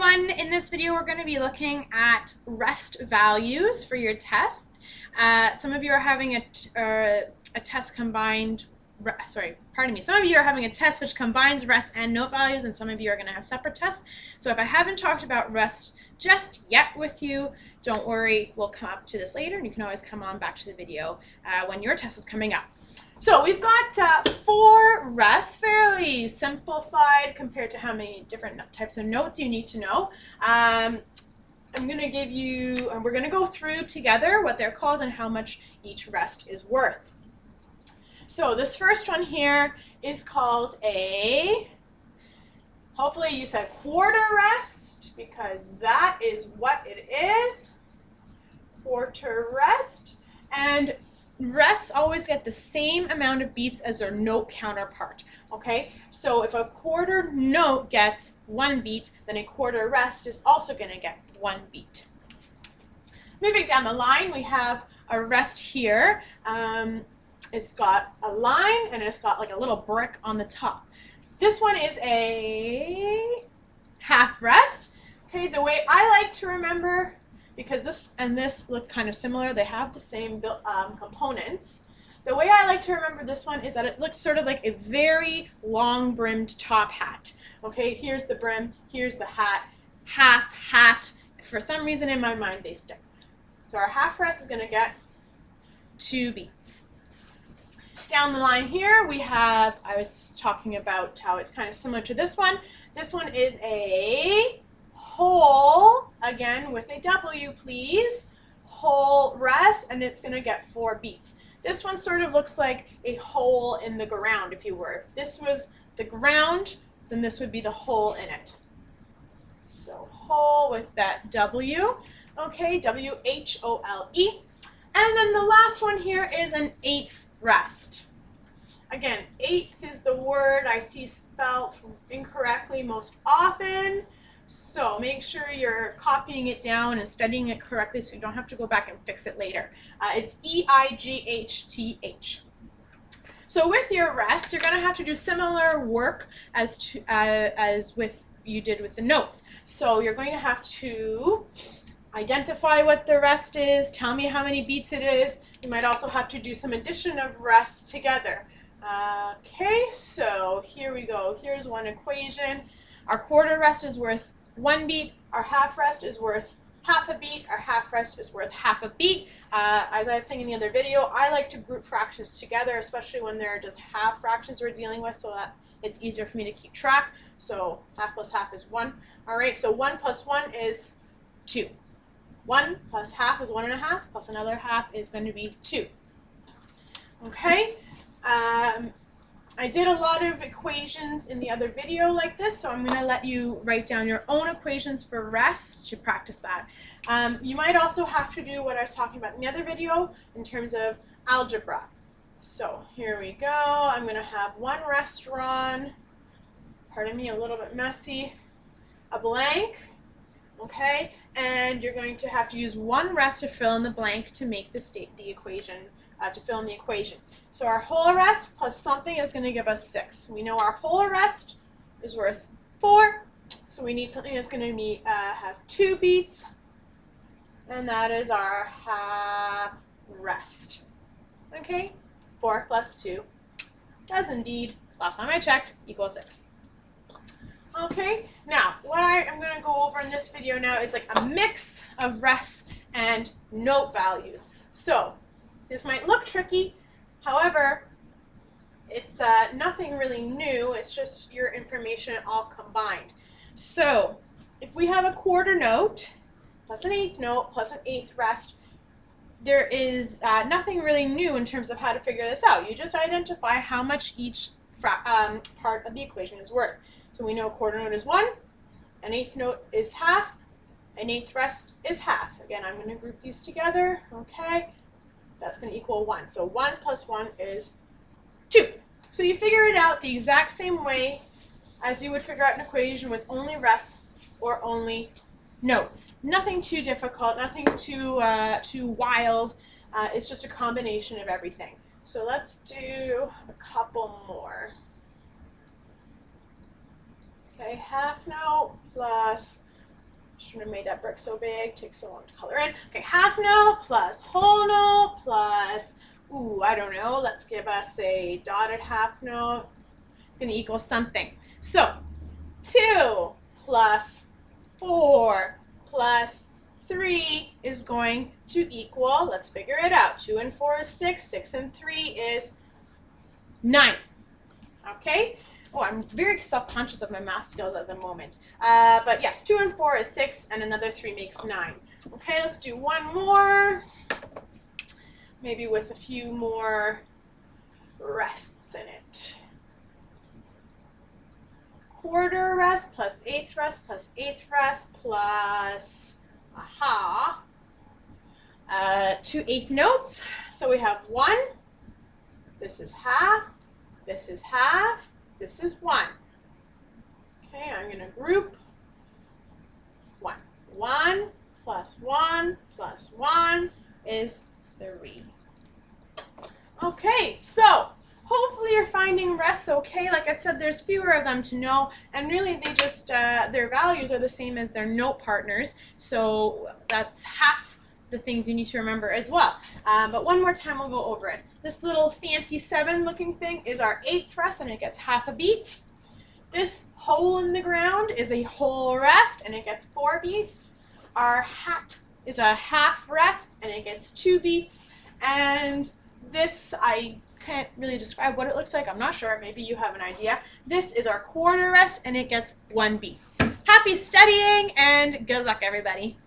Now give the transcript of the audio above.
everyone. In this video, we're going to be looking at rest values for your test. Some of you are having a test combined, some of you are having a test which combines rest and note values, and some of you are going to have separate tests. So if I haven't talked about rest just yet with you, don't worry, we'll come up to this later, and you can always come on back to the video when your test is coming up. So we've got 4 rests, fairly simplified compared to how many different types of notes you need to know. I'm going to give you, and we're going to go through together what they're called and how much each rest is worth. So this first one here is called hopefully you said quarter rest, because that is what it is, quarter rest. And rests always get the same amount of beats as their note counterpart, okay? So if a quarter note gets 1 beat, then a quarter rest is also going to get 1 beat. Moving down the line, we have a rest here. It's got a line and it's got like a little brick on the top. This one is a half rest. Okay, the way I like to remember, because this and this look kind of similar, they have the same components. The way I like to remember this one is that it looks sort of like a very long brimmed top hat. Okay, here's the brim, here's the hat, half hat. For some reason in my mind they stick. So our half rest is going to get 2 beats. Down the line here we have, I was talking about how it's kind of similar to this one. This one is a whole, again with a W please, whole rest, and it's going to get 4 beats. This one sort of looks like a hole in the ground, if you were. If this was the ground, then this would be the hole in it. So whole with that W, okay, W-H-O-L-E. And then the last one here is an 8th rest. Again, 8th is the word I see spelled incorrectly most often. So make sure you're copying it down and studying it correctly so you don't have to go back and fix it later. It's E-I-G-H-T-H. So with your rest, you're going to have to do similar work as you did with the notes. So you're going to have to identify what the rest is, tell me how many beats it is. You might also have to do some addition of rests together. Okay, so here we go. Here's one equation. Our quarter rest is worth 1 beat, our half rest is worth half a beat, our half rest is worth half a beat. As I was saying in the other video, I like to group fractions together, especially when they're just half fractions we're dealing with, so that it's easier for me to keep track. So half plus half is 1. Alright, so 1 plus 1 is 2. 1 plus half is 1.5, plus another half is going to be 2. Okay? I did a lot of equations in the other video like this, so I'm going to let you write down your own equations for rest to practice that. You might also have to do what I was talking about in the other video in terms of algebra. So here we go. I'm going to have 1 rest drawn, pardon me, a little bit messy, a blank, okay, and you're going to have to use 1 rest to fill in the blank to make the equation. To fill in the equation. So our whole rest plus something is going to give us 6. We know our whole rest is worth 4, so we need something that's going to have 2 beats, and that is our half rest. Okay, 4 plus 2 does indeed, last time I checked, equal 6. Okay, now what I am going to go over in this video now is like a mix of rests and note values. So this might look tricky, however, it's nothing really new, it's just your information all combined. So if we have a quarter note, plus an 8th note, plus an 8th rest, there is nothing really new in terms of how to figure this out. You just identify how much each part of the equation is worth. So we know a quarter note is 1, an 8th note is half, an 8th rest is half. Again, I'm going to group these together, okay? That's going to equal 1. So 1 plus 1 is 2. So you figure it out the exact same way as you would figure out an equation with only rests or only notes. Nothing too difficult, nothing too wild. It's just a combination of everything. So let's do a couple more. Okay, half note plus Shouldn't have made that brick so big. Takes so long to color in. Okay, half note plus whole note plus, ooh, I don't know. Let's give us a dotted half note. It's going to equal something. So 2 plus 4 plus 3 is going to equal, let's figure it out. 2 and 4 is 6. 6 and 3 is 9. Okay? Oh, I'm very self-conscious of my math skills at the moment. But yes, 2 and 4 is 6, and another 3 makes 9. Okay, let's do one more. Maybe with a few more rests in it. Quarter rest plus eighth rest plus eighth rest plus, 2 eighth notes. So we have 1, this is half, this is half, this is 1. Okay, I'm going to group 1. 1 plus 1 plus 1 is 3. Okay, so hopefully you're finding rests okay. Like I said, there's fewer of them to know, and really they just, their values are the same as their note partners, so that's half the things you need to remember as well. But one more time we'll go over it. This little fancy 7 looking thing is our eighth rest, and it gets half a beat. This hole in the ground is a whole rest, and it gets 4 beats. Our hat is a half rest, and it gets 2 beats. And this, I can't really describe what it looks like. I'm not sure. Maybe you have an idea. This is our quarter rest, and it gets 1 beat. Happy studying, and good luck, everybody.